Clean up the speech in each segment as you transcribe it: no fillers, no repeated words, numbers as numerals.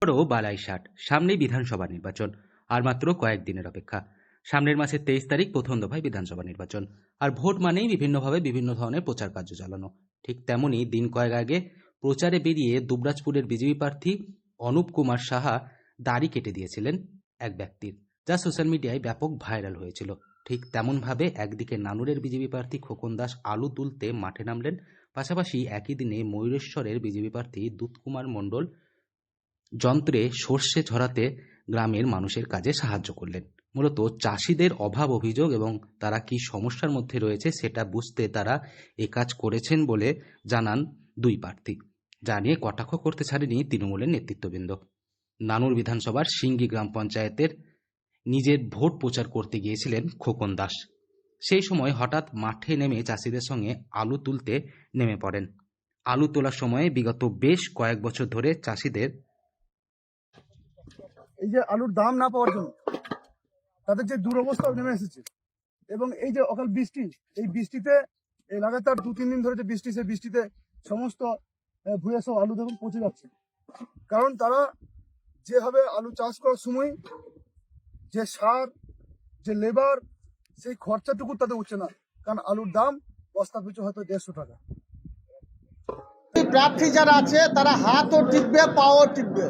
এরপরও বালাইশাট, সামনেই বিধানসভা নির্বাচন, আর মাত্র কয়েকদিনের অপেক্ষা। সামনের মাসের 23 তারিখ প্রথম দফায় বিধানসভা নির্বাচন, আর ভোট মানেই বিভিন্নভাবে বিভিন্ন ধরনের প্রচার কার্য চালানো। ঠিক তেমনই দিন কয়েক আগে প্রচারে বেরিয়ে দুবরাজপুরের বিজেপি প্রার্থী অনুপ কুমার সাহা দাড়ি কেটে দিয়েছিলেন এক ব্যক্তির, যা সোশ্যাল মিডিয়ায় ব্যাপক ভাইরাল হয়েছিল। ঠিক তেমনভাবে একদিকে নানুরের বিজেপি প্রার্থী খোকন দাস আলু তুলতে মাঠে নামলেন, পাশাপাশি একই দিনে ময়ূরেশ্বরের বিজেপি প্রার্থী দুধকুমার মণ্ডল যন্ত্রে সর্ষে ঝরাতে গ্রামের মানুষের কাজে সাহায্য করলেন। মূলত চাষিদের অভাব অভিযোগ এবং তারা কি সমস্যার মধ্যে রয়েছে সেটা বুঝতে তারা এ কাজ করেছেন বলে জানান দুই প্রার্থী, যা নিয়ে কটাক্ষ করতে ছাড়েনি তৃণমূলের নেতৃত্ববৃন্দ। নানুর বিধানসভার সিঙ্গি গ্রাম পঞ্চায়েতের নিজের ভোট প্রচার করতে গিয়েছিলেন খোকন দাস। সেই সময় হঠাৎ মাঠে নেমে চাষিদের সঙ্গে আলু তুলতে নেমে পড়েন। আলু তোলার সময় বিগত বেশ কয়েক বছর ধরে চাষিদের এই যে আলুর দাম না পাওয়ার জন্য তাদের যে দুরবস্থা নেমে এসেছে, এবং এই যে অকাল বৃষ্টি, এই বৃষ্টিতে এই লাগাতার 2-3 দিন ধরে যে বৃষ্টি, সেই বৃষ্টিতে সমস্ত ভুঁইয়া সব আলু দেখুন পচে যাচ্ছে। কারণ তারা যেভাবে আলু চাষ করার সময় যে সার, যে লেবার, সেই খরচাটুকু তাদের উঠছে না, কারণ আলুর দাম বস্তা পিছু হয়তো 150 টাকা। প্রার্থী যারা আছে তারা হাতও টিকবে, পাও টিকবে।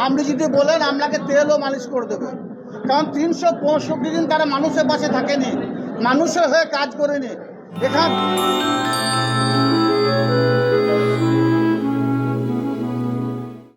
আপনি যদি বলেন আপনাকে তেলও মালিশ করে দেবে, কারণ 365 দিন তারা মানুষের পাশে থাকেনি, মানুষের হয়ে কাজ করেনি। এখান